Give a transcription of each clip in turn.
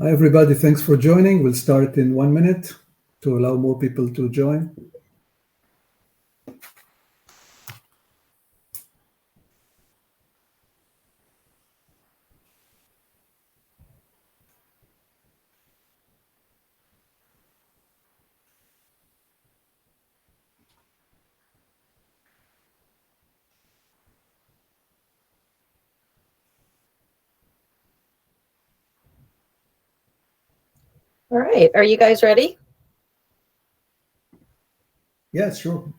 Hi, everybody. Thanks for joining. We'll start in 1 minute to allow more people to join. All right, are you guys ready? Yes, sure.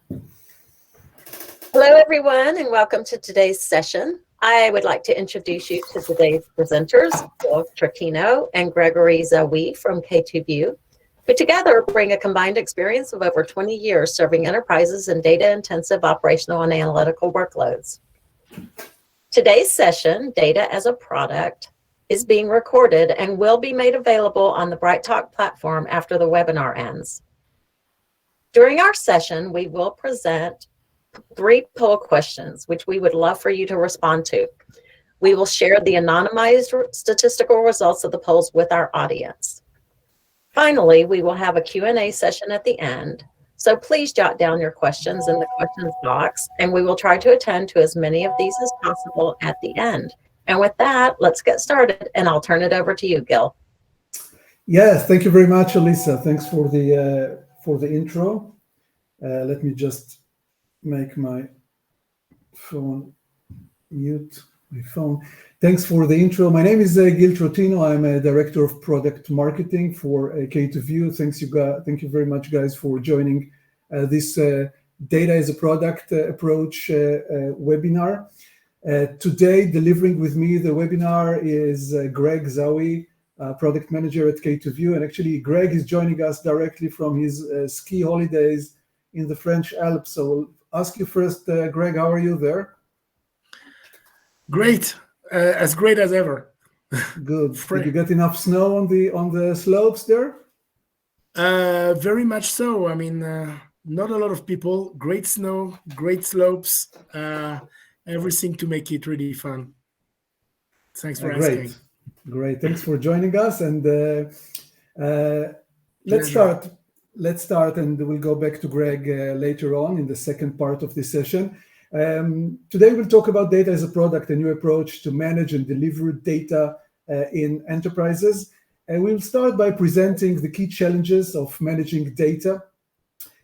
Hello, everyone, and welcome to today's session. I would like to introduce you to today's presenters, Bill Trachino and Gregory Zawi from K2View, who together bring a combined experience of over 20 years serving enterprises in data-intensive operational and analytical workloads. Today's session, Data as a Product, is being recorded and will be made available on the BrightTalk platform after the webinar ends. During our session, we will present 3 poll questions, which we would love for you to respond to. We will share the anonymized statistical results of the polls with our audience. Finally, we will have a Q&A session at the end. So please jot down your questions in the questions box, and we will try to attend to as many of these as possible at the end. And with that, let's get started, and I'll turn it over to you, Gil. Yes, thank you very much, Elisa. Thanks for the intro. Let me just make my phone mute. My phone. Thanks for the intro. My name is Gil Trotino. I'm a director of product marketing for K2View. Thank you very much, guys, for joining this data as a product approach webinar. Today, delivering with me the webinar is Greg Zawi, product manager at K2View. And actually, Greg is joining us directly from his ski holidays in the French Alps. So we'll ask you first, Greg, how are you there? Great, as great as ever. Good. Did you get enough snow on the slopes there? Very much so. I mean, not a lot of people. Great snow, great slopes, everything to make it really fun. Thanks for asking. Great. Thanks for joining us. And let's start, and we'll go back to Greg later on in the second part of this session. Today we'll talk about data as a product, a new approach to manage and deliver data in enterprises. And we'll start by presenting the key challenges of managing data,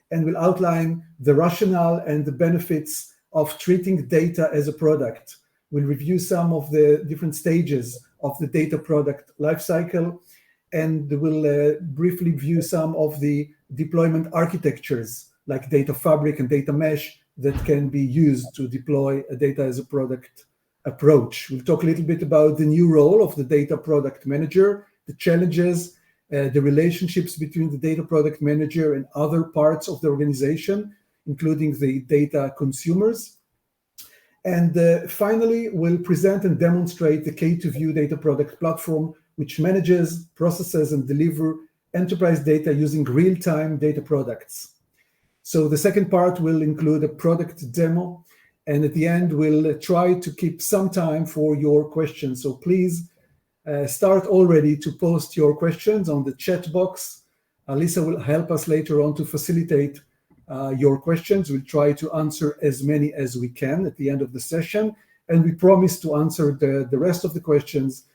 and we'll outline the rationale and the benefits of treating data as a product. We'll review some of the different stages of the data product lifecycle, and we'll briefly view some of the deployment architectures like data fabric and data mesh that can be used to deploy a data as a product approach. We'll talk a little bit about the new role of the data product manager, the challenges, the relationships between the data product manager and other parts of the organization, including the data consumers. And finally, we'll present and demonstrate the K2View Data Product Platform, which manages, processes, and delivers enterprise data using real-time data products. So the second part will include a product demo, and at the end, we'll try to keep some time for your questions. So please start already to post your questions on the chat box. Lisa will help us later on to facilitate your questions. We'll try to answer as many as we can at the end of the session, and we promise to answer the rest of the questions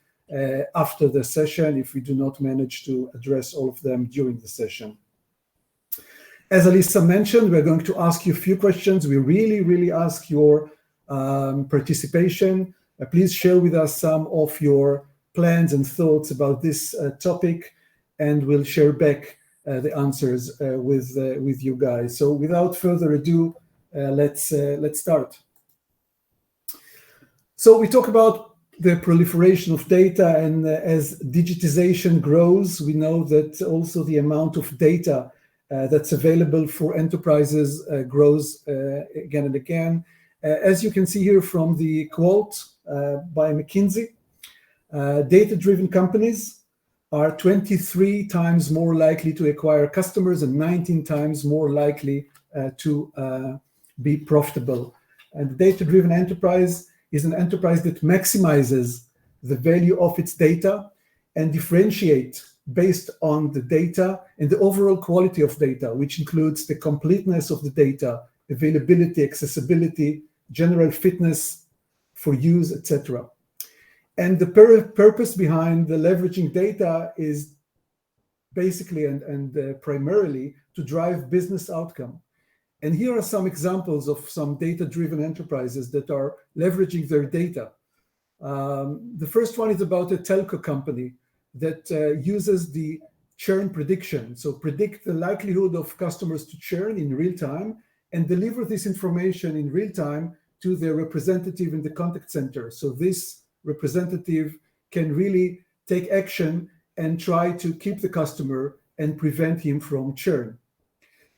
after the session if we do not manage to address all of them during the session. As Elisa mentioned, we're going to ask you a few questions. We really ask your participation. Please share with us some of your plans and thoughts about this topic, and we'll share back the answers with you guys. So without further ado, let's start. So we talk about the proliferation of data, and as digitization grows, we know that also the amount of data that's available for enterprises grows again and again. As you can see here from the quote by McKinsey, data-driven companies are 23 times more likely to acquire customers and 19 times more likely to be profitable. And the data-driven enterprise is an enterprise that maximizes the value of its data and differentiate based on the data and the overall quality of data, which includes the completeness of the data, availability, accessibility, general fitness for use, etc. And the purpose behind the leveraging data is basically and primarily to drive business outcome. And here are some examples of some data-driven enterprises that are leveraging their data. The first one is about a telco company that uses the churn prediction. So predict the likelihood of customers to churn in real time and deliver this information in real time to their representative in the contact center. So this representative can really take action and try to keep the customer and prevent him from churn.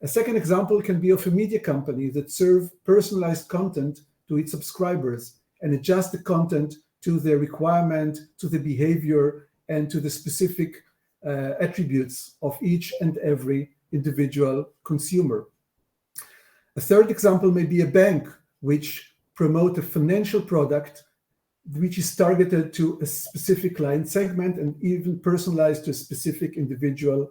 A second example can be of a media company that serves personalized content to its subscribers and adjust the content to their requirement, to the behavior, and to the specific attributes of each and every individual consumer. A third example may be a bank which promotes a financial product which is targeted to a specific client segment and even personalized to a specific individual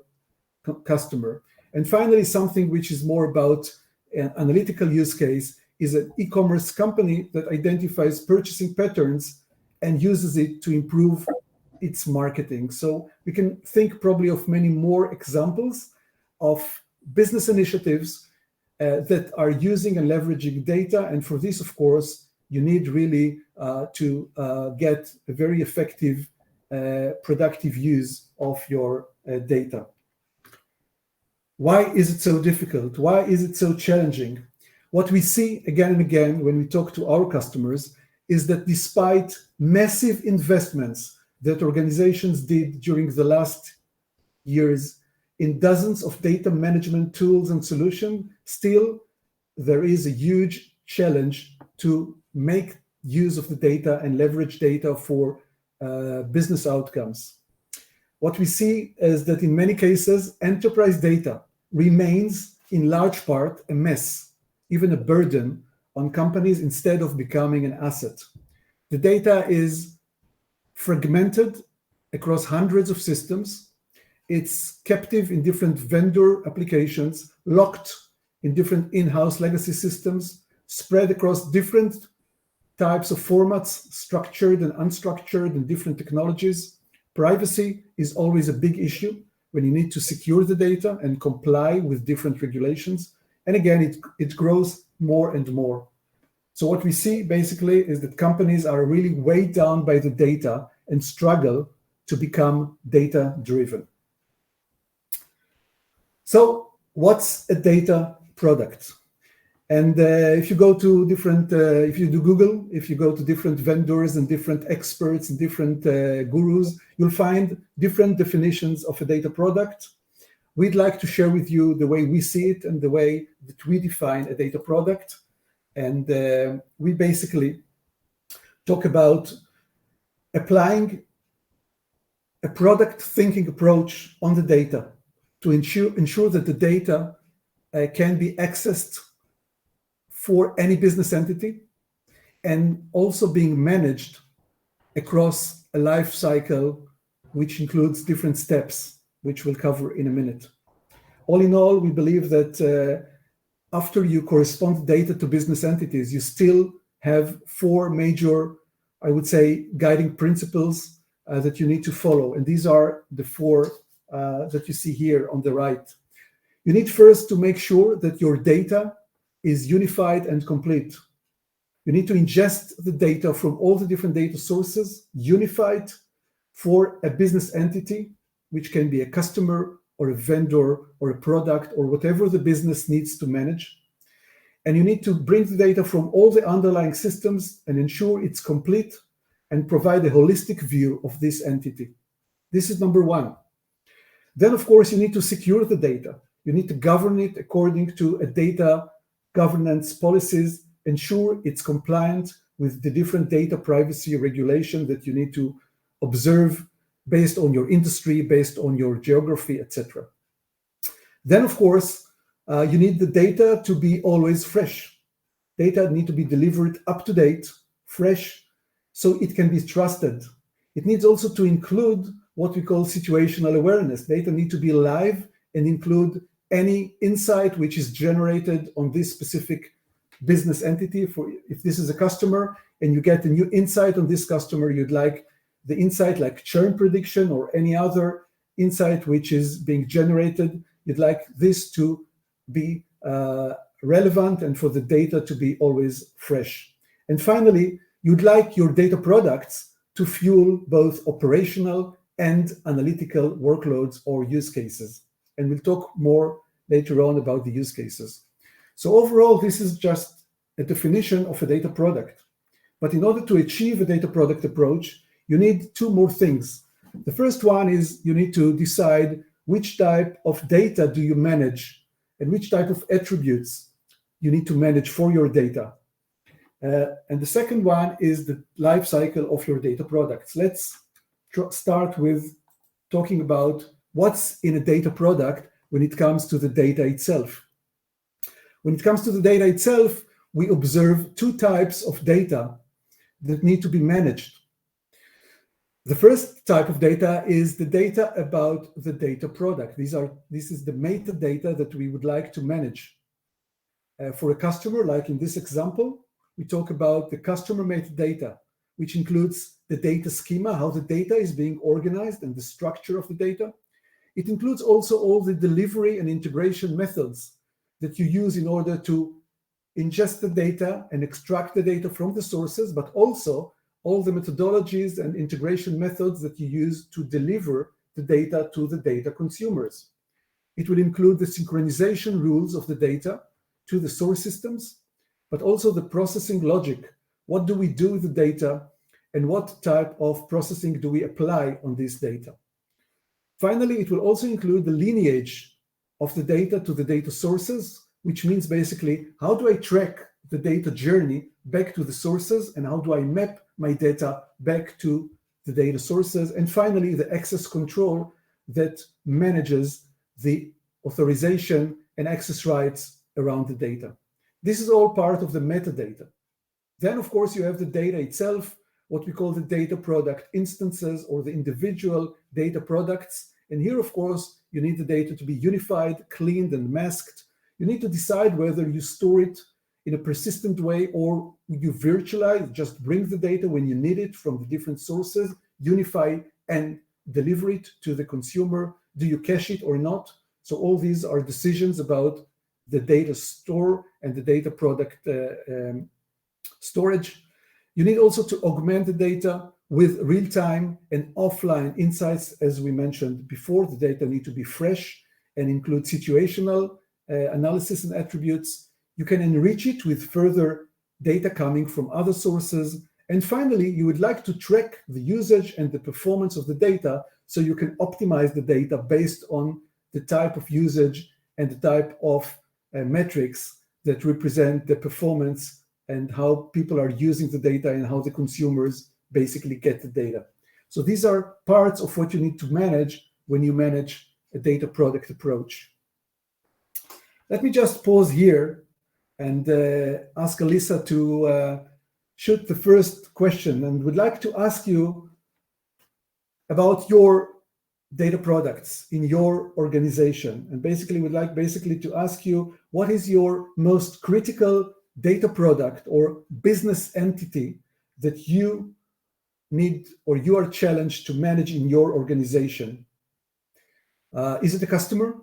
customer. And finally, something which is more about an analytical use case is an e-commerce company that identifies purchasing patterns and uses it to improve its marketing. So we can think probably of many more examples of business initiatives that are using and leveraging data. And for this, of course, you need really to get a very effective, productive use of your data. Why is it so difficult? Why is it so challenging? What we see again and again when we talk to our customers is that despite massive investments that organizations did during the last years in dozens of data management tools and solutions, still there is a huge challenge to make use of the data and leverage data for business outcomes. What we see is that in many cases, enterprise data remains in large part a mess, even a burden on companies instead of becoming an asset. The data is fragmented across hundreds of systems. It's captive in different vendor applications, locked in different in-house legacy systems, spread across different types of formats, structured and unstructured, and different technologies. Privacy is always a big issue when you need to secure the data and comply with different regulations. And again, it grows more and more. So what we see basically is that companies are really weighed down by the data and struggle to become data-driven. So what's a data product? And if you go to different, if you do Google, if you go to different vendors and different experts and different gurus, you'll find different definitions of a data product. We'd like to share with you the way we see it and the way that we define a data product. And we basically talk about applying a product thinking approach on the data to ensure that the data can be accessed for any business entity and also being managed across a life cycle, which includes different steps, which we'll cover in a minute. All in all, we believe that after you correspond data to business entities, you still have four major, I would say, guiding principles that you need to follow. And these are the four that you see here on the right. You need first to make sure that your data is unified and complete. You need to ingest the data from all the different data sources, unified for a business entity, which can be a customer or a vendor or a product or whatever the business needs to manage. And you need to bring the data from all the underlying systems and ensure it's complete and provide a holistic view of this entity. This is number one. Then, of course, you need to secure the data. You need to govern it according to a data governance policies, ensure it's compliant with the different data privacy regulation that you need to observe based on your industry, based on your geography, etc. Then, of course, you need the data to be always fresh. Data need to be delivered up to date, fresh, so it can be trusted. It needs also to include what we call situational awareness. Data need to be live and include any insight which is generated on this specific business entity. For if this is a customer and you get a new insight on this customer, you'd like the insight like churn prediction or any other insight which is being generated, you'd like this to be relevant and for the data to be always fresh. And finally, you'd like your data products to fuel both operational and analytical workloads or use cases. And we'll talk more later on about the use cases. So overall, this is just a definition of a data product. But in order to achieve a data product approach, you need two more things. The first one is you need to decide which type of data do you manage and which type of attributes you need to manage for your data. And the second one is the life cycle of your data products. Let's start with talking about what's in a data product when it comes to the data itself. When it comes to the data itself, we observe two types of data that need to be managed. The first type of data is the data about the data product. This is the metadata that we would like to manage. For a customer, like in this example, we talk about the customer metadata, which includes the data schema, how the data is being organized and the structure of the data. It includes also all the delivery and integration methods that you use in order to ingest the data and extract the data from the sources, but also all the methodologies and integration methods that you use to deliver the data to the data consumers. It will include the synchronization rules of the data to the source systems, but also the processing logic. What do we do with the data and what type of processing do we apply on this data? Finally, it will also include the lineage of the data to the data sources, which means basically, how do I track the data journey back to the sources and how do I map my data back to the data sources? And finally, the access control that manages the authorization and access rights around the data. This is all part of the metadata. Then, of course, you have the data itself, what we call the data product instances or the individual data products. And here, of course, you need the data to be unified, cleaned, and masked. You need to decide whether you store it in a persistent way or you virtualize, just bring the data when you need it from the different sources, unify and deliver it to the consumer. Do you cache it or not? So all these are decisions about the data store and the data product storage. You need also to augment the data with real-time and offline insights. As we mentioned before, the data need to be fresh and include situational analysis and attributes. You can enrich it with further data coming from other sources. And finally, you would like to track the usage and the performance of the data so you can optimize the data based on the type of usage and the type of metrics that represent the performance and how people are using the data and how the consumers basically get the data. So these are parts of what you need to manage when you manage a data product approach. Let me just pause here and ask Alyssa to shoot the first question, and would like to ask you about your data products in your organization, and basically would like to ask you, what is your most critical data product or business entity that you need or you are challenged to manage in your organization? Is it a customer?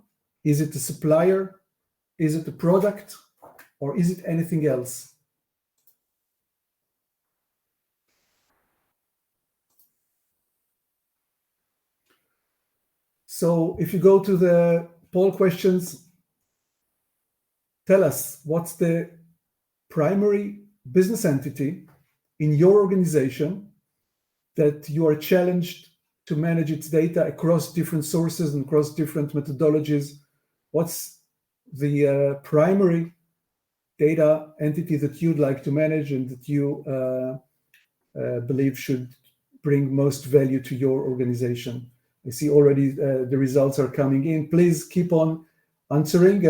Is it a supplier? Is it a product? Or is it anything else? So if you go to the poll questions, tell us what's the primary business entity in your organization that you are challenged to manage its data across different sources and across different methodologies. What's the primary data entity that you'd like to manage and that you believe should bring most value to your organization? I see already the results are coming in. Please keep on answering.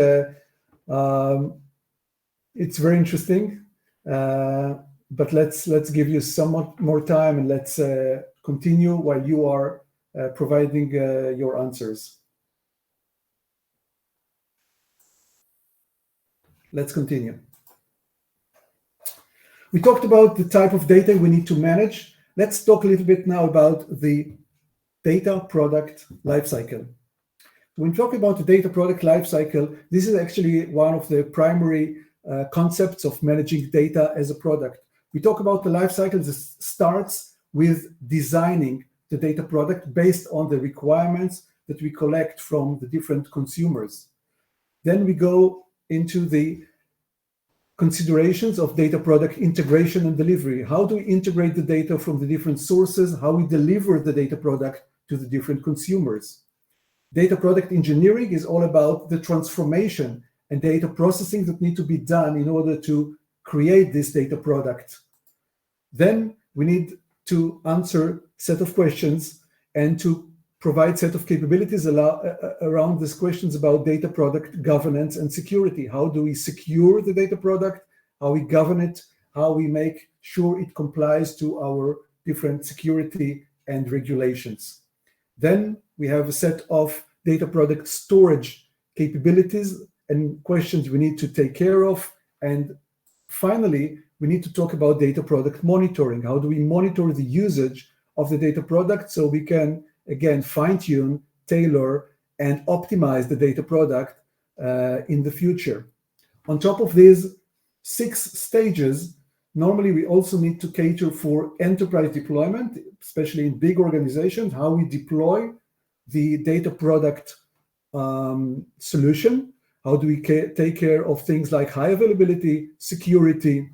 It's very interesting, but let's give you somewhat more time and let's continue while you are providing your answers. Let's continue. We talked about the type of data we need to manage. Let's talk a little bit now about the data product lifecycle. When we talk about the data product lifecycle, this is actually one of the primary concepts of managing data as a product. We talk about the lifecycle that starts with designing the data product based on the requirements that we collect from the different consumers. Then we go into the considerations of data product integration and delivery. How do we integrate the data from the different sources? How we deliver the data product to the different consumers? Data product engineering is all about the transformation and data processing that need to be done in order to create this data product. Then we need to answer a set of questions and to provide set of capabilities around these questions about data product governance and security. How do we secure the data product? How we govern it? How we make sure it complies to our different security and regulations? Then we have a set of data product storage capabilities and questions we need to take care of. And finally, we need to talk about data product monitoring. How do we monitor the usage of the data product so we can, again, fine-tune, tailor, and optimize the data product in the future? On top of these 6 stages, normally we also need to cater for enterprise deployment, especially in big organizations, how we deploy the data product solution. How do we take care of things like high availability, security,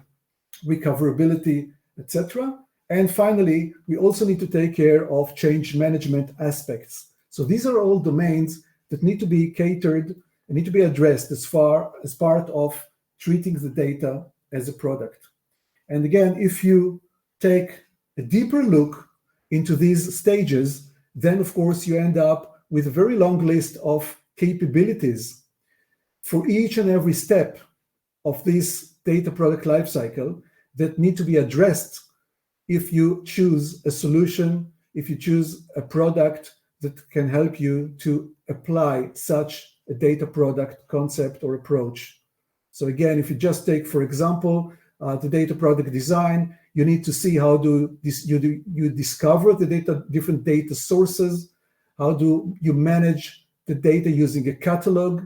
recoverability, etc. And finally, we also need to take care of change management aspects. So these are all domains that need to be catered and need to be addressed as part of treating the data as a product. And again, if you take a deeper look into these stages, then of course you end up with a very long list of capabilities for each and every step of this data product lifecycle that need to be addressed if you choose a solution, if you choose a product that can help you to apply such a data product concept or approach. So again, if you just take, for example, the data product design, you need to see how you discover the different data sources. How do you manage the data using a catalog?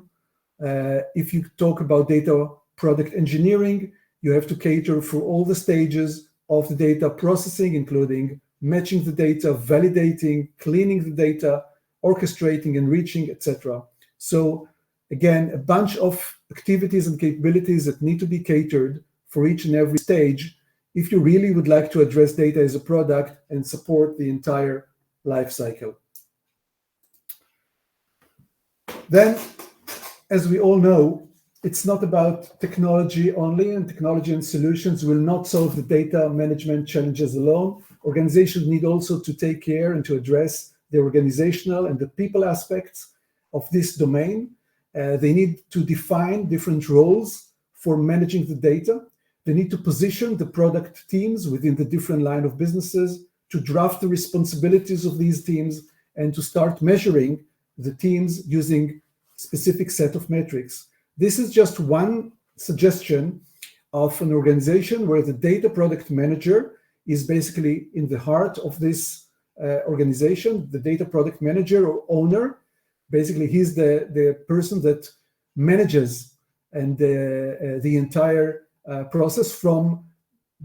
If you talk about data product engineering, you have to cater for all the stages of the data processing, including matching the data, validating, cleaning the data, orchestrating, enriching, etc. So again, a bunch of activities and capabilities that need to be catered for each and every stage if you really would like to address data as a product and support the entire life cycle. Then, as we all know, it's not about technology only, and technology and solutions will not solve the data management challenges alone. Organizations need also to take care and to address the organizational and the people aspects of this domain. They need to define different roles for managing the data. They need to position the product teams within the different line of businesses, to draft the responsibilities of these teams, and to start measuring the teams using specific set of metrics. This is just one suggestion of an organization where the data product manager is basically in the heart of this organization. The data product manager or owner, basically he's the person that manages and the entire process, from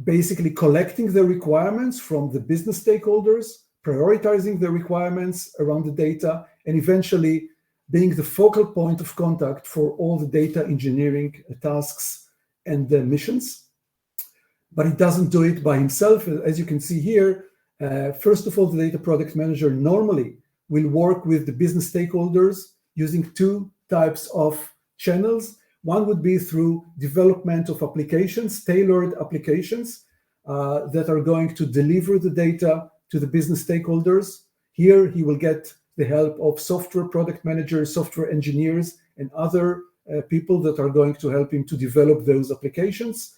basically collecting the requirements from the business stakeholders, prioritizing the requirements around the data, and eventually being the focal point of contact for all the data engineering tasks and the missions. But he doesn't do it by himself. As you can see here, first of all, the data product manager normally will work with the business stakeholders using 2 types of channels. One would be through development of applications, tailored applications that are going to deliver the data to the business stakeholders. Here he will get the help of software product managers, software engineers, and other people that are going to help him to develop those applications.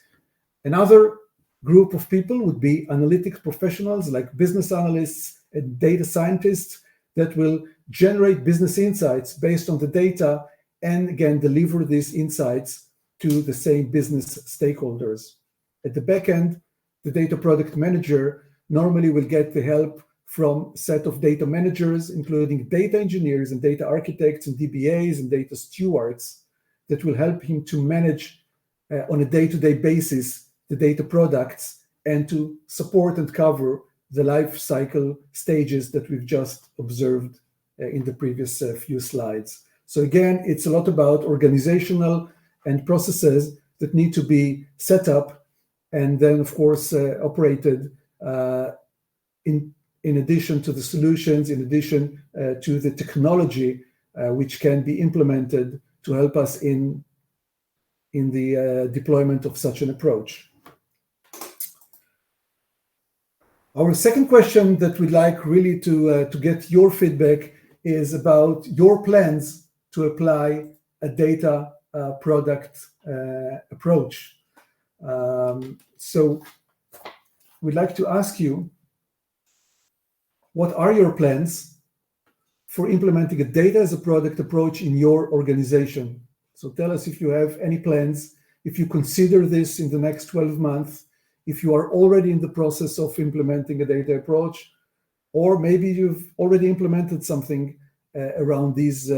Another group of people would be analytics professionals like business analysts and data scientists that will generate business insights based on the data and again deliver these insights to the same business stakeholders. At the back end, the data product manager normally will get the help from a set of data managers, including data engineers and data architects and DBAs and data stewards that will help him to manage on a day-to-day basis the data products and to support and cover the life cycle stages that we've just observed in the previous few slides. So again, it's a lot about organizational and processes that need to be set up and then, of course, operated in addition to the solutions, in addition to the technology which can be implemented to help us in the deployment of such an approach. Our second question that we'd like really to get your feedback is about your plans to apply a data product approach. So we'd like to ask you, what are your plans for implementing a data as a product approach in your organization? So tell us if you have any plans, if you consider this in the next 12 months, if you are already in the process of implementing a data approach, or maybe you've already implemented something around these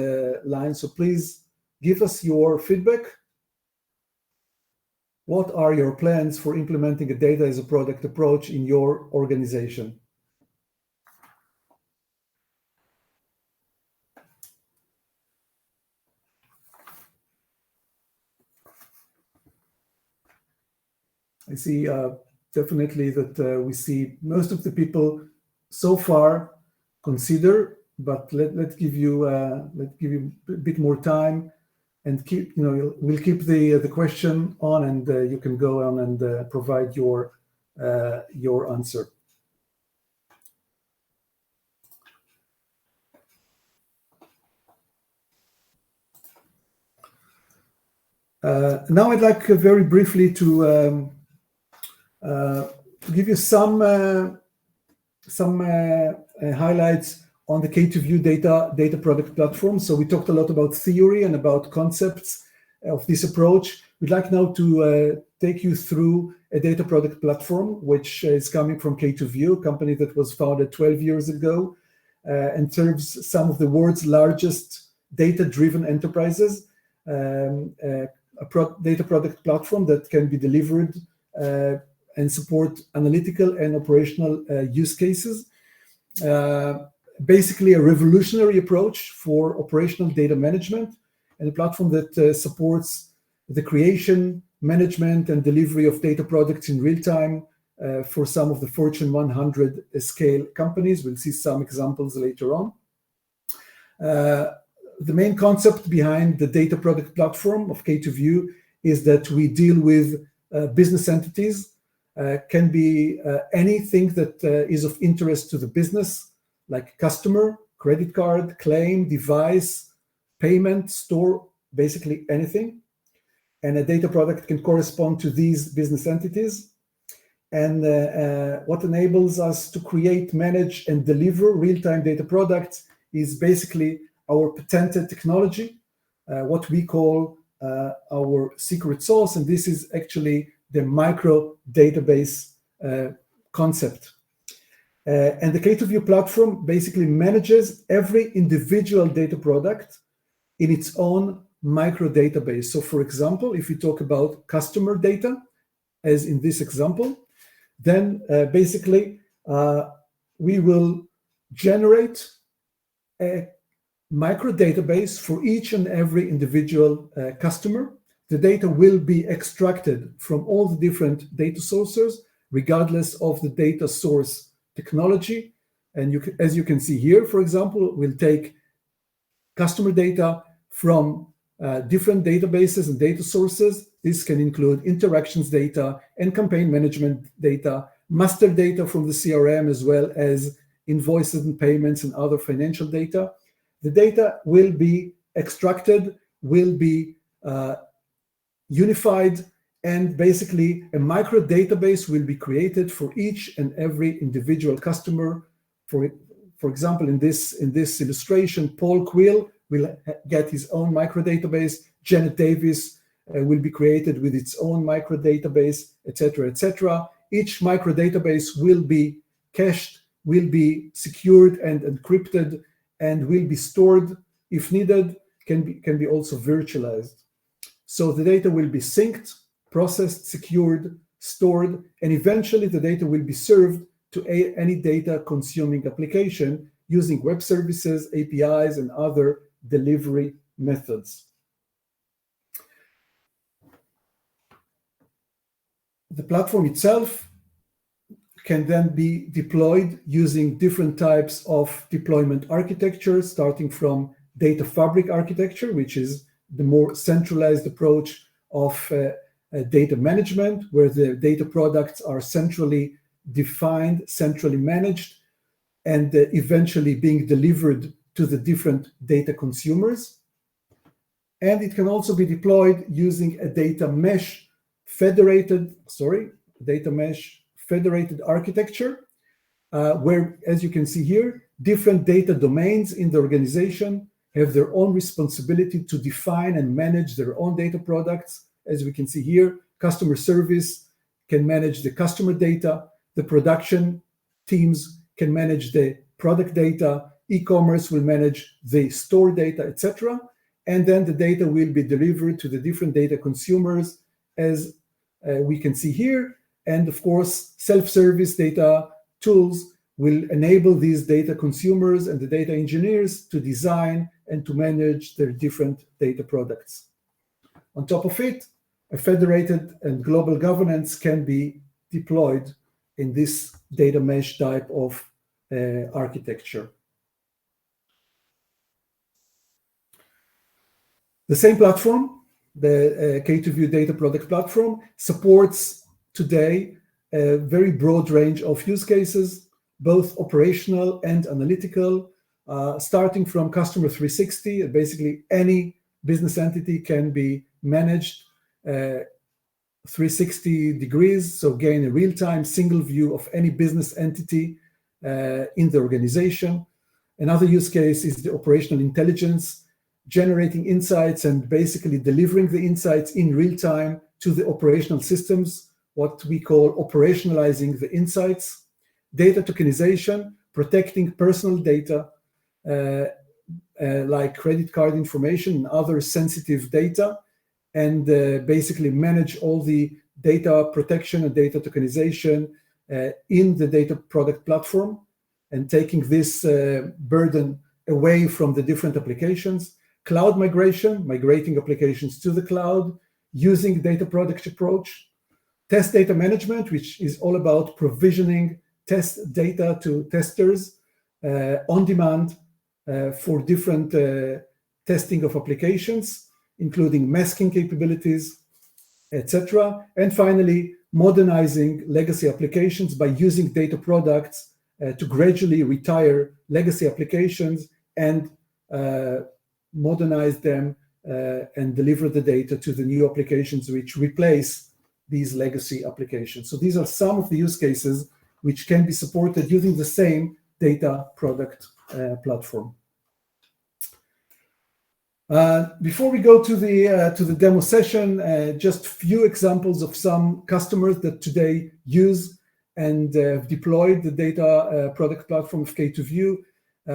lines. So please give us your feedback. What are your plans for implementing a data as a product approach in your organization? I see definitely that we see most of the people so far consider, but let's give you a bit more time and keep, we'll keep the question on, and you can go on and provide your answer. Now I'd like very briefly to give you some highlights on the K2View Data Product Platform. So we talked a lot about theory and about concepts of this approach. We'd like now to take you through a data product platform, which is coming from K2View, a company that was founded 12 years ago and serves some of the world's largest data-driven enterprises. A data product platform that can be delivered and support analytical and operational use cases. Basically a revolutionary approach for operational data management, and a platform that supports the creation, management, and delivery of data products in real time for some of the Fortune 100 scale companies. We'll see some examples later on. The main concept behind the data product platform of K2View is that we deal with business entities. Can be anything that is of interest to the business, like customer, credit card, claim, device, payment, store, basically anything. And a data product can correspond to these business entities. And what enables us to create, manage, and deliver real-time data products is basically our patented technology, what we call our secret sauce. And this is actually the micro database concept. And the K2View platform basically manages every individual data product in its own micro database. So for example, if we talk about customer data, as in this example, then basically we will generate a micro database for each and every individual customer. The data will be extracted from all the different data sources, regardless of the data source technology. And as you can see here, for example, we'll take customer data from different databases and data sources. This can include interactions data and campaign management data, master data from the CRM, as well as invoices and payments and other financial data. The data will be extracted, will be unified, and basically a micro database will be created for each and every individual customer, for for example, in this illustration, Paul Quill will get his own microdatabase. Janet Davis will be created with its own microdatabase, etc., etc. Each microdatabase will be cached, will be secured and encrypted, and will be stored if needed, can be also virtualized. So the data will be synced, processed, secured, stored, and eventually the data will be served to any data consuming application using web services, APIs, and other delivery methods. The platform itself can then be deployed using different types of deployment architecture, starting from data fabric architecture, which is the more centralized approach of data management, where the data products are centrally defined, centrally managed, and eventually being delivered to the different data consumers. And it can also be deployed using a data mesh federated architecture, where, as you can see here, different data domains in the organization have their own responsibility to define and manage their own data products. As we can see here, customer service can manage the customer data, the production teams can manage the product data, e-commerce will manage the store data, etc. And then the data will be delivered to the different data consumers, as we can see here. And of course, self-service data tools will enable these data consumers and the data engineers to design and to manage their different data products. On top of it, a federated and global governance can be deployed in this data mesh type of architecture. The same platform, the K2View Data Product Platform, supports today a very broad range of use cases, both operational and analytical, starting from Customer 360. Basically, any business entity can be managed 360 degrees, so gain a real-time single view of any business entity in the organization. Another use case is the operational intelligence, generating insights and basically delivering the insights in real time to the operational systems, what we call operationalizing the insights. Data tokenization, protecting personal data like credit card information and other sensitive data, and basically manage all the data protection and data tokenization in the data product platform, and taking this burden away from the different applications. Cloud migration, migrating applications to the cloud using data product approach. Test data management, which is all about provisioning test data to testers on demand for different testing of applications, including masking capabilities, etc. And finally, modernizing legacy applications by using data products to gradually retire legacy applications and modernize them and deliver the data to the new applications which replace these legacy applications. So these are some of the use cases which can be supported using the same data product platform. Before we go to the demo session, just few examples of some customers that today use and deployed the data product platform of K2View.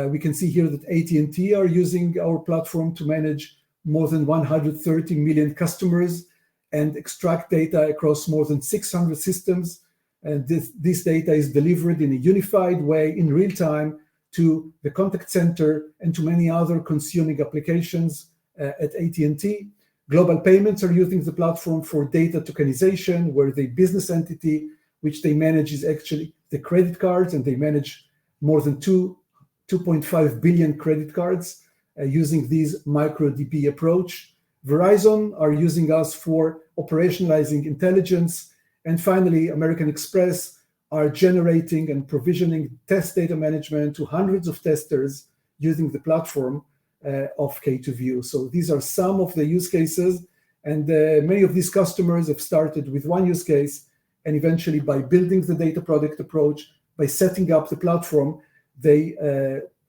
We can see here that AT&T are using our platform to manage more than 130 million customers and extract data across more than 600 systems. And this data is delivered in a unified way in real time to the contact center and to many other consuming applications at AT&T. Global Payments are using the platform for data tokenization, where the business entity which they manage is actually the credit cards, and they manage more than 2.5 billion credit cards using this MicroDB approach. Verizon are using us for operationalizing intelligence. And finally, American Express are generating and provisioning test data management to hundreds of testers using the platform of K2View. So these are some of the use cases, and many of these customers have started with one use case, and eventually by building the data product approach, by setting up the platform, they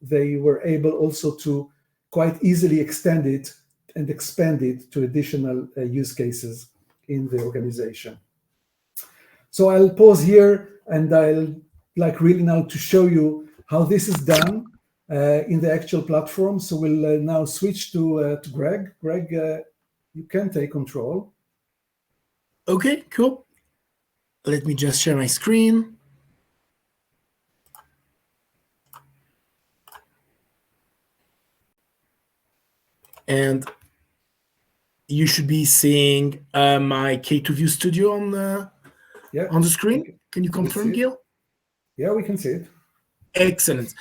were able also to quite easily extend it and expand it to additional use cases in the organization. So I'll pause here, and I'll like really now to show you how this is done in the actual platform. So we'll now switch to Greg. Greg, you can take control. Okay, cool. Let me just share my screen. And you should be seeing my K2View Studio on the screen. Can you confirm, Gil? Yeah, we can see it. Excellent.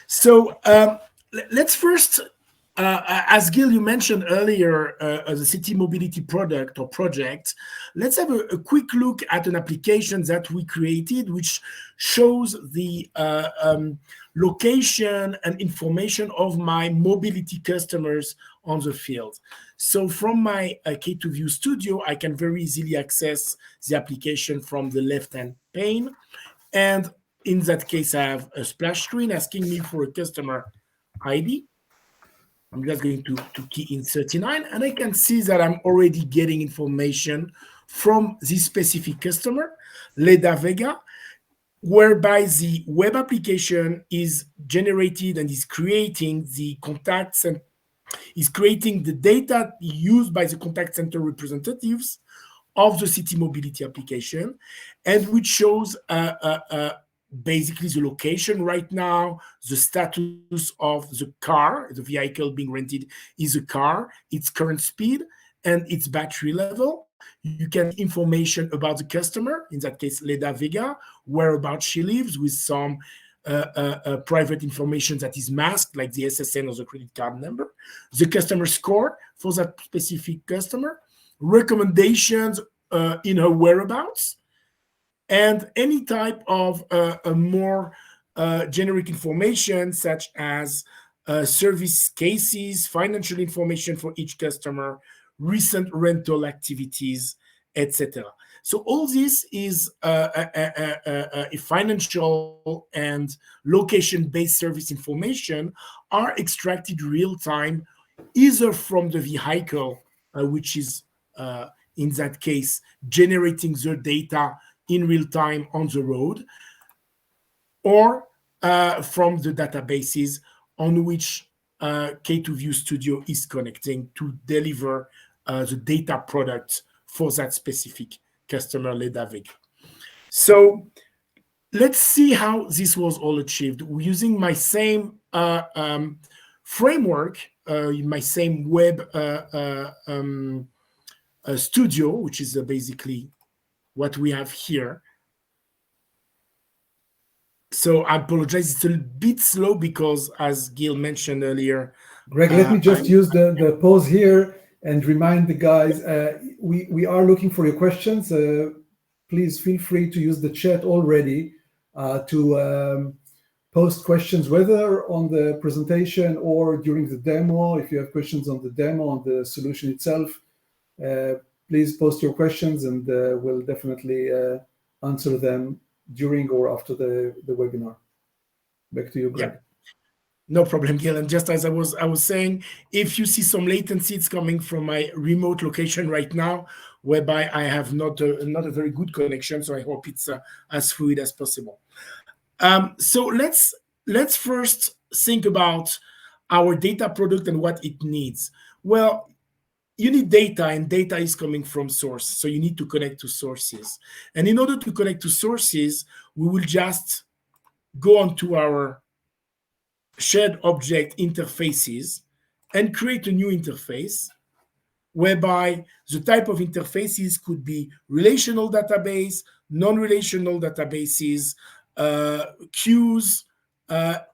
So let's first, as Gil, you mentioned earlier, as a city mobility product or project, let's have a quick look at an application that we created, which shows the location and information of my mobility customers on the field. So from my K2View Studio, I can very easily access the application from the left-hand pane. And in that case, I have a splash screen asking me for a customer ID. I'm just going to key in 39, and I can see that I'm already getting information from this specific customer, Leda Vega, whereby the web application is generated and is creating the contacts and is creating the data used by the contact center representatives of the city mobility application, and which shows basically the location right now, the status of the car, the vehicle being rented is a car, its current speed, and its battery level. You can see information about the customer, in that case, Leda Vega, whereabouts she lives, with some private information that is masked, like the SSN or the credit card number, the customer score for that specific customer, recommendations in her whereabouts, and any type of more generic information, such as service cases, financial information for each customer, recent rental activities, etc. So all this is a financial and location-based service information are extracted real-time, either from the vehicle, which is in that case generating the data in real time on the road, or from the databases on which K2View Studio is connecting to deliver the data product for that specific customer, Leda Vega. So let's see how this was all achieved. Using my same framework, my same web studio, which is basically what we have here. So I apologize, it's a bit slow because, as Gil mentioned earlier, Greg, let me just use the pause here and remind the guys, we are looking for your questions. Please feel free to use the chat already to post questions, whether on the presentation or during the demo. If you have questions on the demo, on the solution itself, please post your questions, and we'll definitely answer them during or after the webinar. Back to you, Greg. Yeah. No problem, Gil. And just as I was saying, if you see some latency, it's coming from my remote location right now, whereby I have not a very good connection. So I hope it's as fluid as possible. So let's first think about our data product and what it needs. Well, you need data, and data is coming from source. So you need to connect to sources. And in order to connect to sources, we will just go onto our shared object interfaces and create a new interface, whereby the type of interfaces could be relational database, non-relational databases, queues,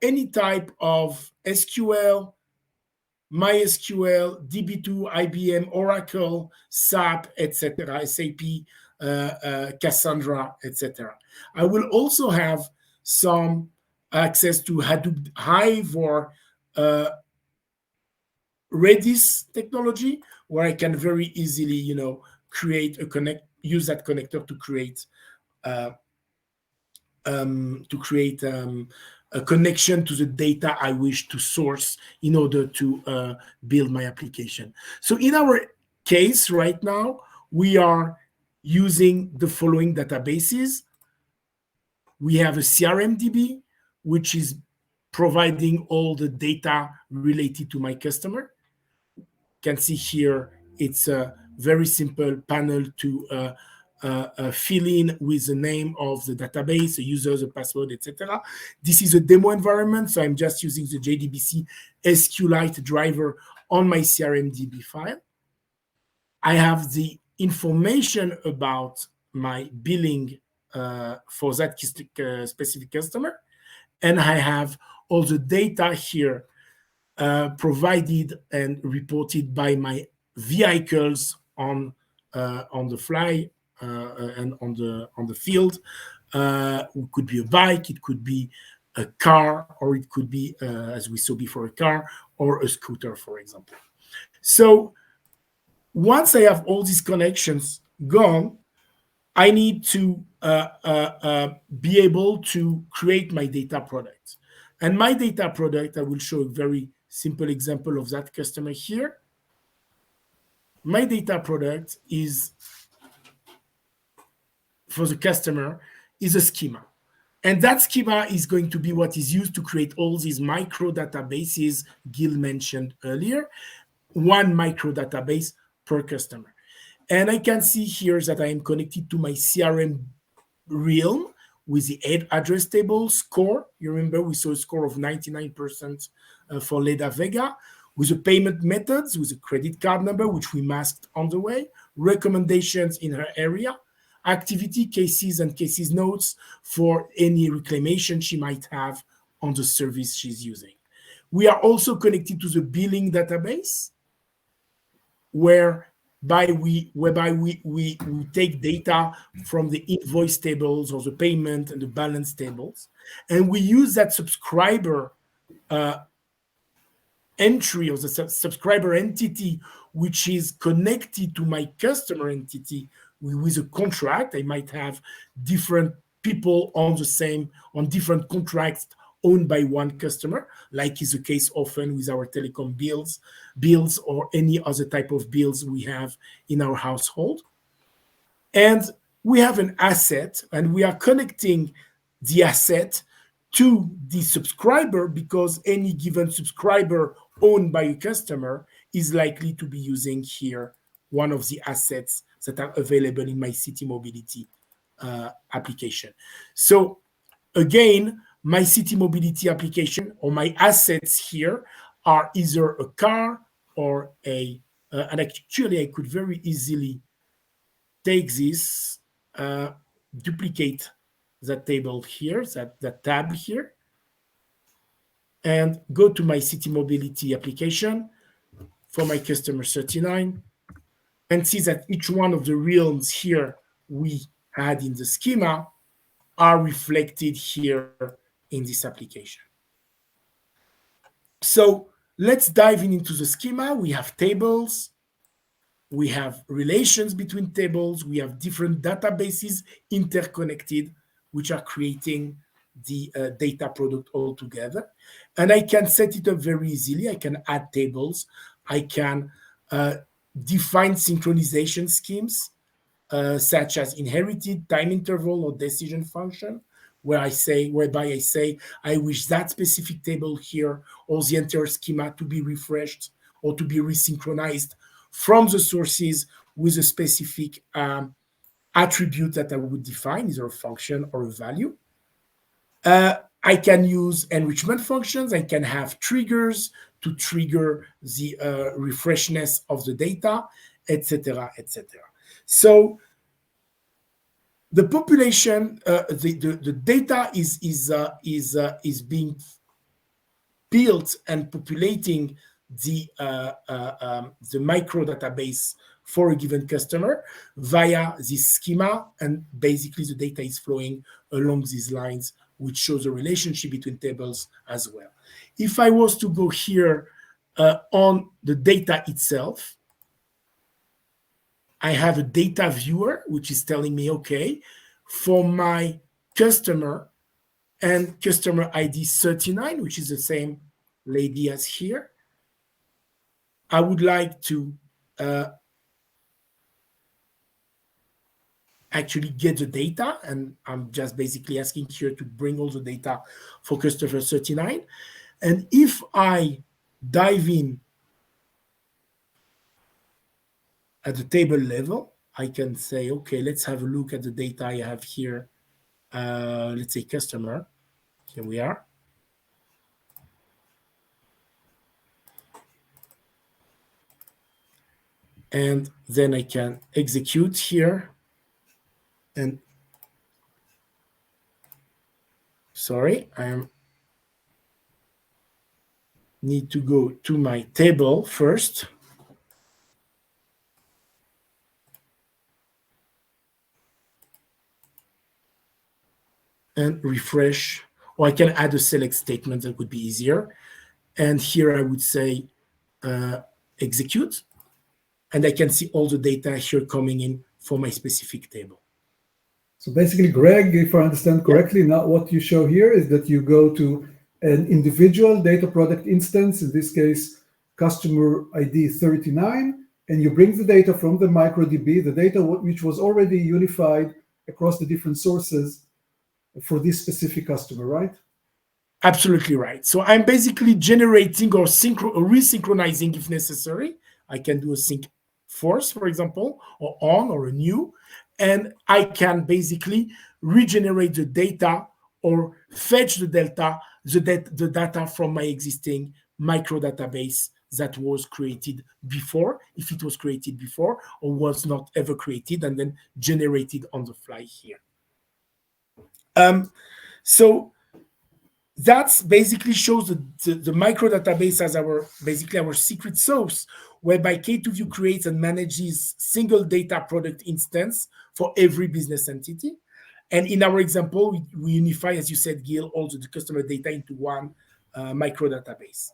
any type of SQL, MySQL, DB2, IBM, Oracle, SAP, etc., SAP, Cassandra, etc. I will also have some access to Hadoop Hive or Redis technology, where I can very easily, use that connector to create a connection to the data I wish to source in order to build my application. So in our case right now, we are using the following databases. We have a CRMDB, which is providing all the data related to my customer. You can see here, it's a very simple panel to fill in with the name of the database, the user, the password, etc. This is a demo environment, so I'm just using the JDBC SQLite driver on my CRMDB file. I have the information about my billing for that specific customer, and I have all the data here provided and reported by my vehicles on the fly and on the field. It could be a bike, it could be a car, or it could be, as we saw before, a car or a scooter, for example. So once I have all these connections gone, I need to be able to create my data product. And my data product, I will show a very simple example of that customer here. My data product is, for the customer, is a schema. And that schema is going to be what is used to create all these micro databases Gil mentioned earlier, one micro database per customer. And I can see here that I am connected to my CRM realm with the address table score. You remember we saw a score of 99% for Leda Vega, with the payment methods, with a credit card number, which we masked on the way, recommendations in her area, activity cases and cases notes for any reclamation she might have on the service she's using. We are also connected to the billing database, whereby we take data from the invoice tables or the payment and the balance tables, and we use that subscriber entry or the subscriber entity, which is connected to my customer entity with a contract. I might have different people on different contracts owned by one customer, like is the case often with our telecom bills or any other type of bills we have in our household. And we have an asset, and we are connecting the asset to the subscriber, because any given subscriber owned by a customer is likely to be using here one of the assets that are available in my city mobility application. So again, my city mobility application or my assets here are either a car or and actually I could very easily take this, duplicate that table here, that tab here, and go to my city mobility application for my customer 39 and see that each one of the realms here we had in the schema are reflected here in this application. So let's dive into the schema. We have tables, we have relations between tables, we have different databases interconnected, which are creating the data product all together. And I can set it up very easily. I can add tables. I can define synchronization schemes, such as inherited, time interval, or decision function, whereby I say, I wish that specific table here or the entire schema to be refreshed or to be resynchronized from the sources with a specific attribute that I would define, either a function or a value. I can use enrichment functions. I can have triggers to trigger the refreshness of the data, etc., etc. So the population, the data is being built and populating the micro database for a given customer via this schema, and basically the data is flowing along these lines, which shows a relationship between tables as well. If I was to go here on the data itself, I have a data viewer, which is telling me, okay, for my customer and customer ID 39, which is the same lady as here. I would like to actually get the data, and I'm just basically asking here to bring all the data for customer 39. And if I dive in at the table level, I can say, okay, let's have a look at the data I have here. Let's say customer. Here we are. And then I can execute here. And sorry, I need to go to my table first. And refresh, or I can add a select statement that would be easier. And here I would say execute, and I can see all the data here coming in for my specific table. So basically, Greg, if I understand correctly, now what you show here is that you go to an individual data product instance, in this case, customer ID 39, and you bring the data from the MicroDB, the data which was already unified across the different sources for this specific customer, right? Absolutely right. So I'm basically generating or resynchronizing if necessary. I can do a sync force, for example, or on or a new, and I can basically regenerate the data or fetch the data from my existing micro database that was created before, if it was created before or was not ever created, and then generated on the fly here. So that basically shows the micro database as our secret sauce, whereby K2View creates and manages single data product instance for every business entity. And in our example, we unify, as you said, Gil, all the customer data into one micro database.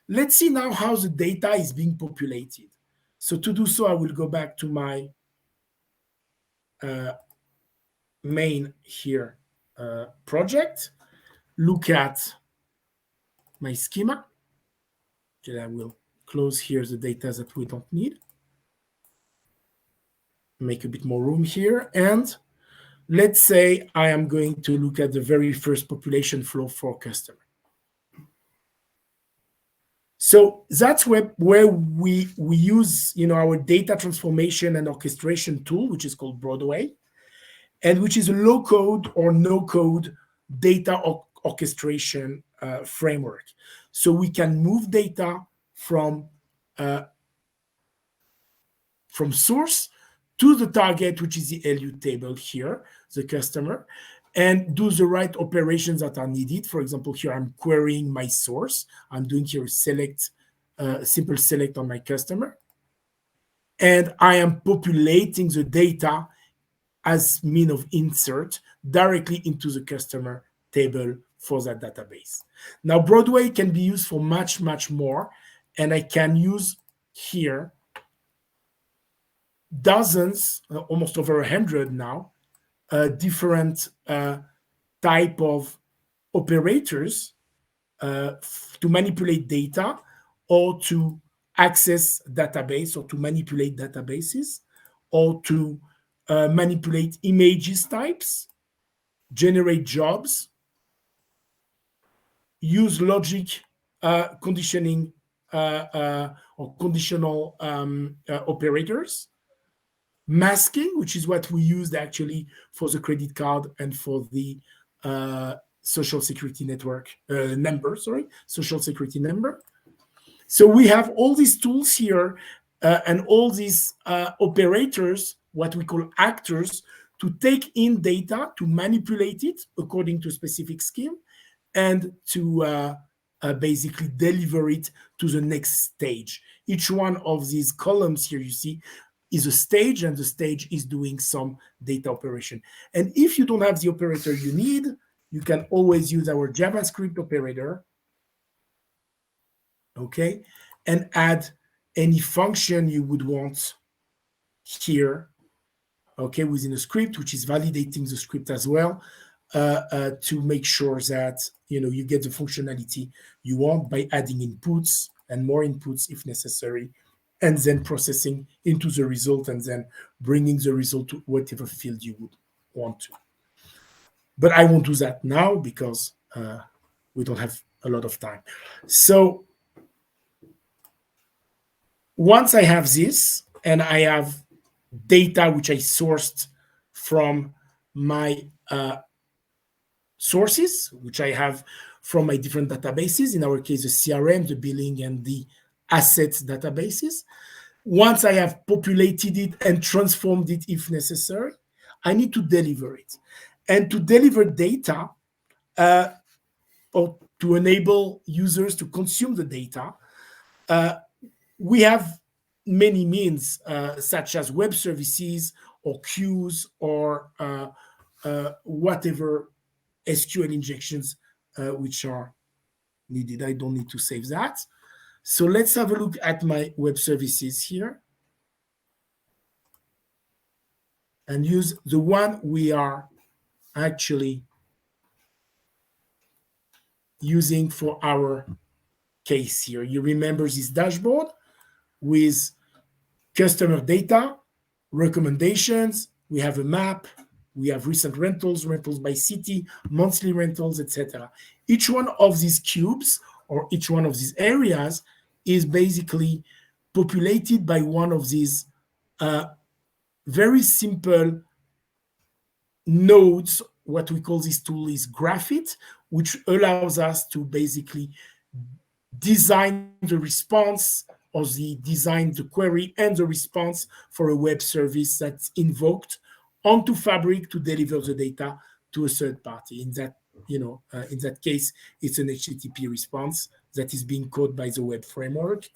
Let's see now how the data is being populated. So to do so, I will go back to my main here project, look at my schema. I will close here the data that we don't need. Make a bit more room here. And let's say I am going to look at the very first population flow for customer. So that's where we use our data transformation and orchestration tool, which is called Broadway, and which is a low-code or no-code data orchestration framework. So we can move data from source to the target, which is the LU table here, the customer, and do the right operations that are needed. For example, here I'm querying my source. I'm doing here a simple select on my customer. And I am populating the data as mean of insert directly into the customer table for that database. Now, Broadway can be used for much, much more. And I can use here dozens, almost over 100 now, different type of operators to manipulate data or to access database or to manipulate databases or to manipulate images types, generate jobs, use logic conditioning or conditional operators, masking, which is what we used actually for the credit card and for the social security network social security number. So we have all these tools here and all these operators, what we call actors, to take in data, to manipulate it according to a specific scheme, and to basically deliver it to the next stage. Each one of these columns here, you see, is a stage, and the stage is doing some data operation. And if you don't have the operator you need, you can always use our JavaScript operator, okay, and add any function you would want here, okay, within a script, which is validating the script as well. to make sure that you get the functionality you want by adding inputs and more inputs if necessary, and then processing into the result and then bringing the result to whatever field you would want to. But I won't do that now because we don't have a lot of time. So once I have this and I have data which I sourced from my sources, which I have from my different databases, in our case, the CRM, the billing, and the assets databases. Once I have populated it and transformed it if necessary, I need to deliver it. And to deliver data, or to enable users to consume the data, we have many means, such as web services or queues or whatever SQL injections which are needed. I don't need to save that. So let's have a look at my web services here and use the one we are actually using for our case here. You remember this dashboard with customer data, recommendations, we have a map, we have recent rentals, rentals by city, monthly rentals, etc. Each one of these cubes or each one of these areas is basically populated by one of these very simple nodes. What we call this tool is Graphit, which allows us to basically design the response or design the query and the response for a web service that's invoked onto Fabric to deliver the data to a third party. In that case, it's an HTTP response that is being called by the web framework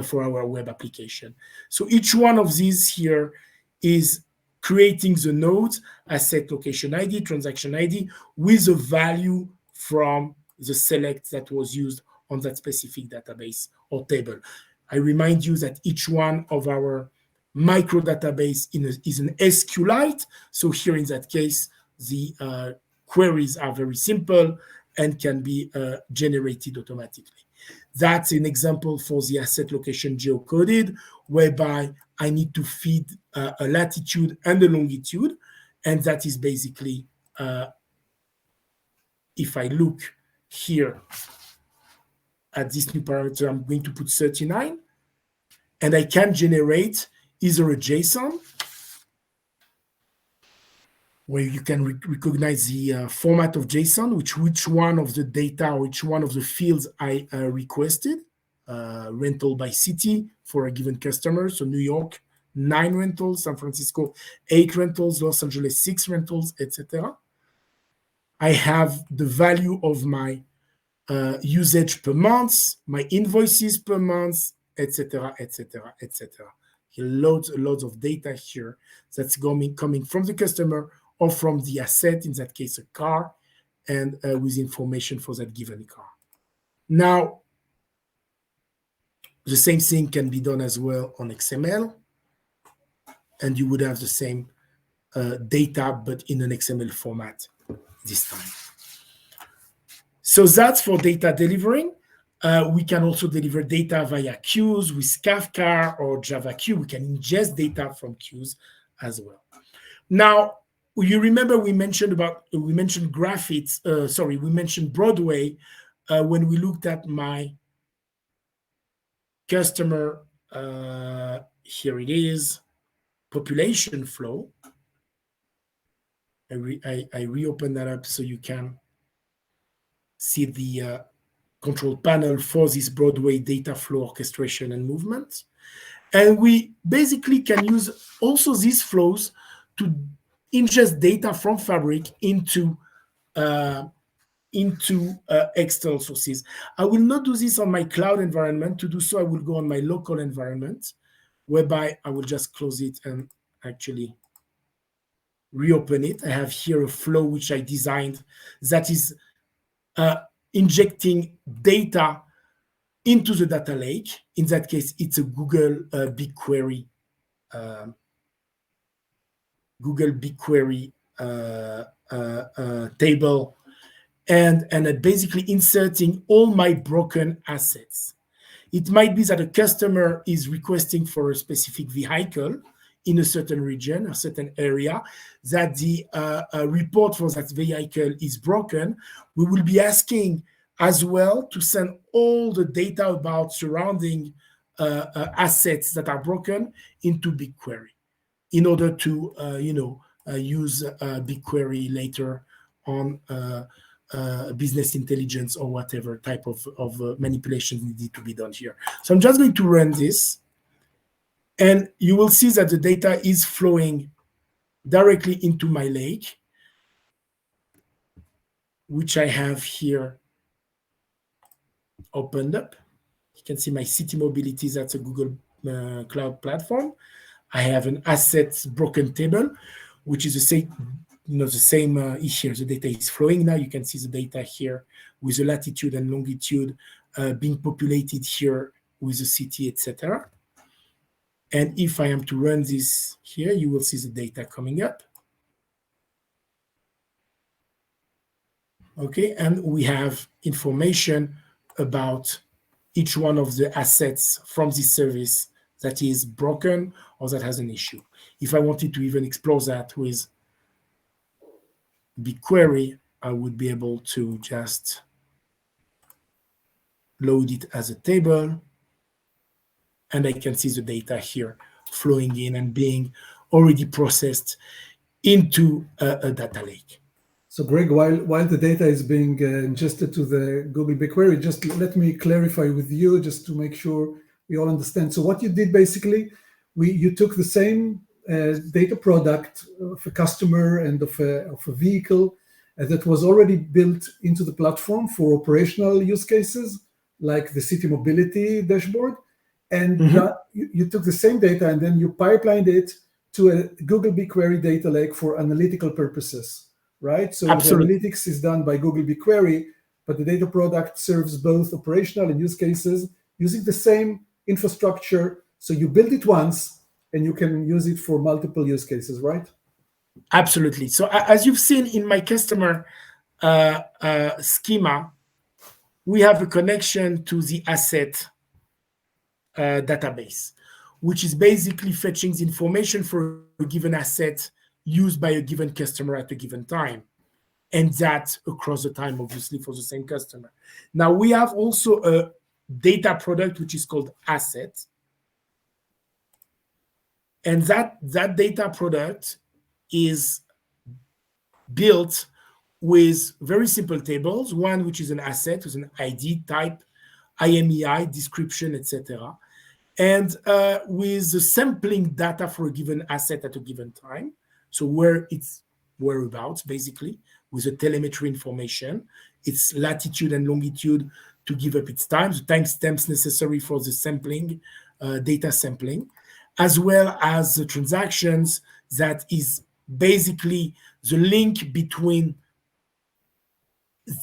for our web application. So each one of these here is creating the nodes, asset location ID, transaction ID, with a value from the select that was used on that specific database or table. I remind you that each one of our micro database is an SQLite. So here in that case, the queries are very simple and can be generated automatically. That's an example for the asset location geocoded, whereby I need to feed a latitude and a longitude. And that is basically, if I look here at this new parameter, I'm going to put 39. And I can generate either a JSON, where you can recognize the format of JSON, which one of the data, which one of the fields I requested, rental by city for a given customer. So New York, 9 rentals, San Francisco, 8 rentals, Los Angeles, 6 rentals, etc. I have the value of my usage per month, my invoices per month, etc., etc., etc. Loads of data here that's coming from the customer or from the asset, in that case, a car, and with information for that given car. Now, the same thing can be done as well on XML, and you would have the same data, but in an XML format this time. So that's for data delivering. We can also deliver data via queues with Kafka or Java Queue. We can ingest data from queues as well. Now, you remember we mentioned Graphit, we mentioned Broadway when we looked at my customer, here it is, population flow. I reopen that up so you can see the control panel for this Broadway data flow orchestration and movement. And we basically can use also these flows to ingest data from Fabric into external sources. I will not do this on my cloud environment. To do so, I will go on my local environment, whereby I will just close it and actually reopen it. I have here a flow which I designed that is injecting data into the data lake. In that case, it's a Google BigQuery table, and basically inserting all my broken assets. It might be that a customer is requesting for a specific vehicle in a certain region, a certain area, that the report for that vehicle is broken. We will be asking as well to send all the data about surrounding assets that are broken into BigQuery in order to use BigQuery later on business intelligence or whatever type of manipulations need to be done here. So I'm just going to run this, and you will see that the data is flowing directly into my lake, which I have here opened up. You can see my city mobility, that's a Google Cloud platform. I have an assets broken table, which is the same here. The data is flowing now. You can see the data here with the latitude and longitude being populated here with the city, etc. And if I am to run this here, you will see the data coming up. Okay, and we have information about each one of the assets from this service that is broken or that has an issue. If I wanted to even explore that with BigQuery, I would be able to just load it as a table, and I can see the data here flowing in and being already processed into a data lake. So Greg, while the data is being ingested to the Google BigQuery, just let me clarify with you just to make sure we all understand. So what you did basically, you took the same data product of a customer and of a vehicle that was already built into the platform for operational use cases, like the city mobility dashboard. And you took the same data and then you pipelined it to a Google BigQuery data lake for analytical purposes, right? So Absolutely. the analytics is done by Google BigQuery, but the data product serves both operational and use cases using the same infrastructure. So you build it once and you can use it for multiple use cases, right? Absolutely. So as you've seen in my customer schema, we have a connection to the asset database, which is basically fetching the information for a given asset used by a given customer at a given time, and that across the time, obviously, for the same customer. Now, we have also a data product, which is called Asset, and that data product is built with very simple tables, one which is an asset with an ID type, IMEI, description, etc., and with the sampling data for a given asset at a given time, so where its whereabouts, basically, with the telemetry information, its latitude and longitude to give up its time, the timestamps necessary for the sampling, data sampling, as well as the transactions that is basically the link between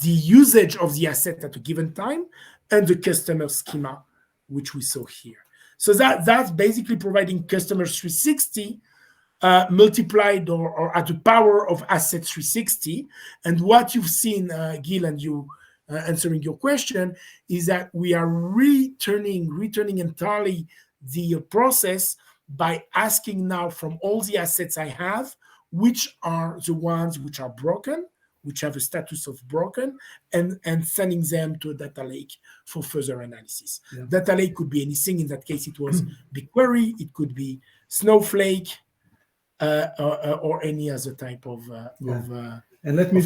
the usage of the asset at a given time and the customer schema, which we saw here. So that's basically providing customer 360 multiplied or at the power of asset 360. And what you've seen, Gil, and you answering your question, is that we are returning entirely the process by asking now from all the assets I have, which are the ones which are broken, which have a status of broken, and sending them to a data lake for further analysis. Yeah. Data lake could be anything. In that case, it was BigQuery. It could be Snowflake, or any other type of and let me,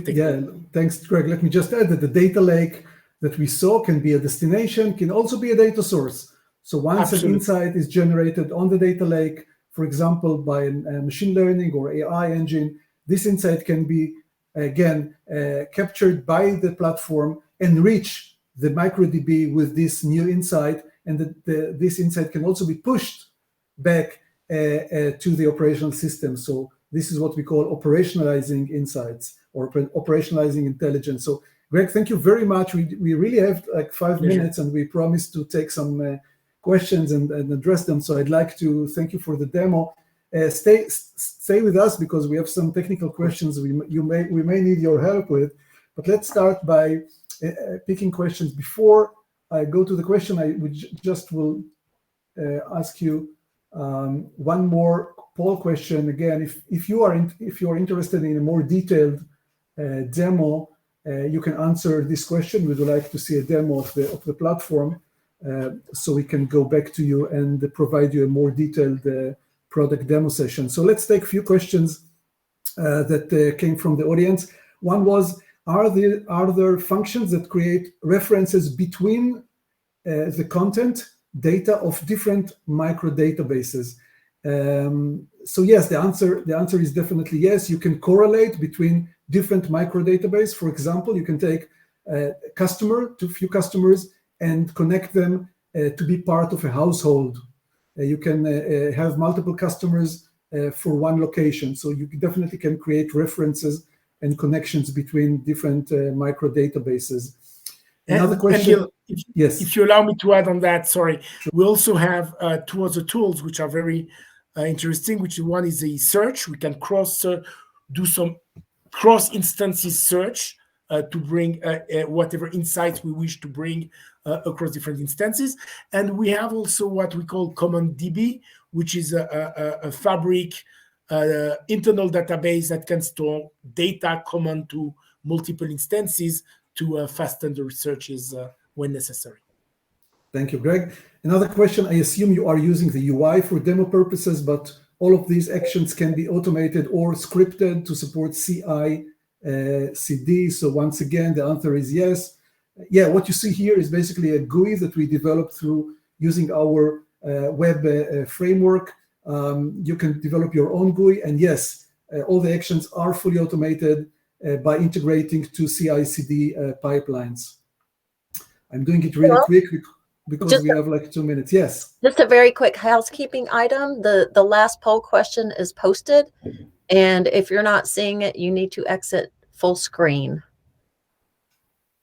thanks, Greg. Let me just add that the data lake that we saw can be a destination, can also be a data source. So once an insight is generated on the data lake, for example, by a machine learning or AI engine, this insight can be, again, captured by the platform and reach the MicroDB with this new insight, and this insight can also be pushed back to the operational system. So this is what we call operationalizing insights or operationalizing intelligence. So Greg, thank you very much. We really have like 5 minutes, and we promised to take some questions and address them. So I'd like to thank you for the demo. Stay with us because we have some technical questions we may need your help with. But let's start by picking questions. Before I go to the question, I will ask you one more poll question. Again, if you are interested in a more detailed demo, you can answer this question. We would like to see a demo of the platform, so we can go back to you and provide you a more detailed product demo session. So let's take a few questions that came from the audience. One was, are there functions that create references between the content data of different micro databases? So yes, the answer is definitely yes. You can correlate between different micro database. For example, you can take a few customers and connect them to be part of a household. You can have multiple customers for one location. So you definitely can create references and connections between different micro databases. Another question. Yes. If you allow me to add on that, sorry. Sure. We also have two other tools which are very interesting, which one is a search. We can do some cross instances search to bring whatever insights we wish to bring across different instances. And we have also what we call Common DB, which is a Fabric internal database that can store data common to multiple instances to fasten the researches when necessary. Thank you, Greg. Another question, I assume you are using the UI for demo purposes, but all of these actions can be automated or scripted to support CI, CD. So once again, the answer is yes. Yeah, what you see here is basically a GUI that we developed through using our web framework. You can develop your own GUI, and yes, all the actions are fully automated by integrating to CI/CD pipelines. I'm doing it really quick because we have like 2 minutes. Yes. Just a very quick housekeeping item. The last poll question is posted, and if you're not seeing it, you need to exit full screen.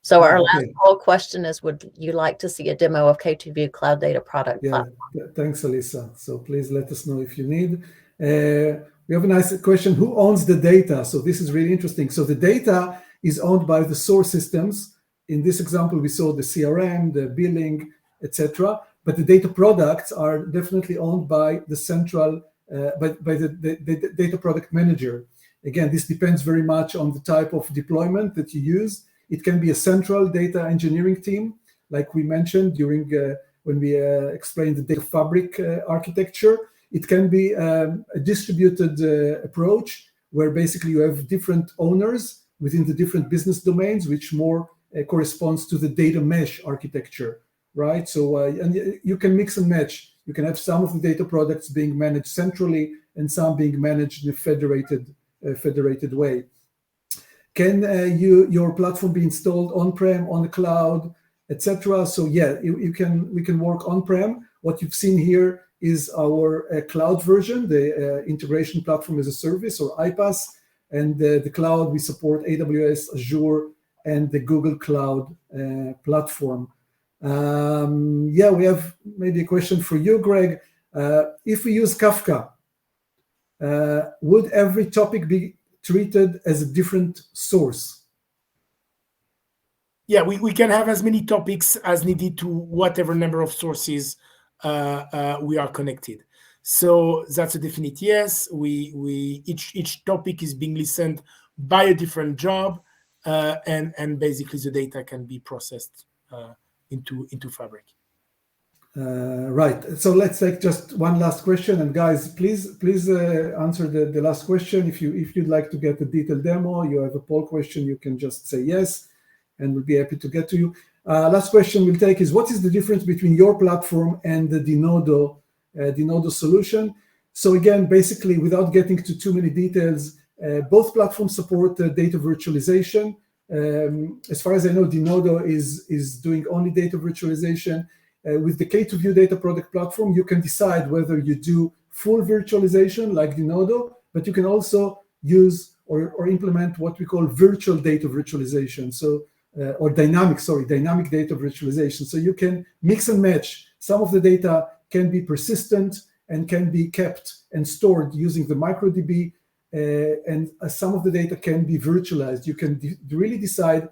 So our last poll question is, would you like to see a demo of K2View Cloud Data Product Platform? Thanks, Alyssa. So please let us know if you need. We have a nice question. Who owns the data? So this is really interesting. So the data is owned by the source systems. In this example, we saw the CRM, the billing, etc. But the data products are definitely owned by the central, by the data product manager. Again, this depends very much on the type of deployment that you use. It can be a central data engineering team, like we mentioned during when we explained the data fabric architecture. It can be a distributed approach where basically you have different owners within the different business domains, which more corresponds to the data mesh architecture, right? So and you can mix and match. You can have some of the data products being managed centrally and some being managed in a federated way. Can your platform be installed on-prem, on the cloud, etc.? So yeah, we can work on-prem. What you've seen here is our cloud version, the integration platform as a service, or iPaaS, and the cloud we support AWS, Azure, and the Google Cloud platform. Yeah, we have maybe a question for you, Greg. If we use Kafka, would every topic be treated as a different source? Yeah, we can have as many topics as needed to whatever number of sources we are connected. So that's a definite yes. Each topic is being listened by a different job, and basically the data can be processed into Fabric. Right. So let's take just one last question, and guys, please answer the last question. If you'd like to get a detailed demo, you have a poll question, you can just say yes, and we'll be happy to get to you. Last question we'll take is, what is the difference between your platform and the Denodo solution? So again, basically, without getting to too many details, both platforms support data virtualization. As far as I know, Denodo is doing only data virtualization. With the K2View Data Product Platform, you can decide whether you do full virtualization like Denodo, but you can also use or implement what we call virtual data virtualization. So or dynamic data virtualization. So you can mix and match. Some of the data can be persistent and can be kept and stored using the MicroDB. And some of the data can be virtualized. You can really decide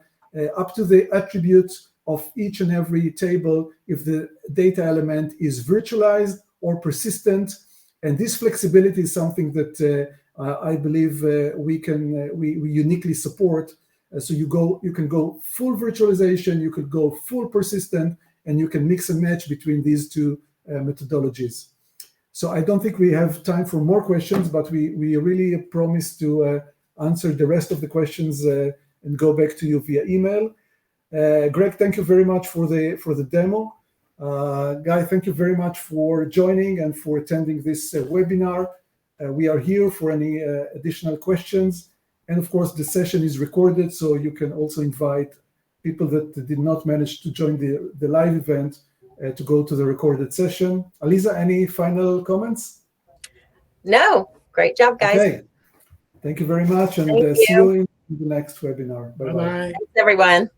up to the attributes of each and every table if the data element is virtualized or persistent. And this flexibility is something that I believe we uniquely support. So you can go full virtualization, you could go full persistent, and you can mix and match between these two methodologies. So I don't think we have time for more questions, but we really promise to answer the rest of the questions and go back to you via email. Greg, thank you very much for the demo. Guy, thank you very much for joining and for attending this webinar. We are here for any additional questions. And of course, the session is recorded, so you can also invite people that did not manage to join the live event to go to the recorded session. Aliza, any final comments? No, great job, guys. Okay, thank you very much, and see you in the next webinar. Bye-bye. Thanks, everyone.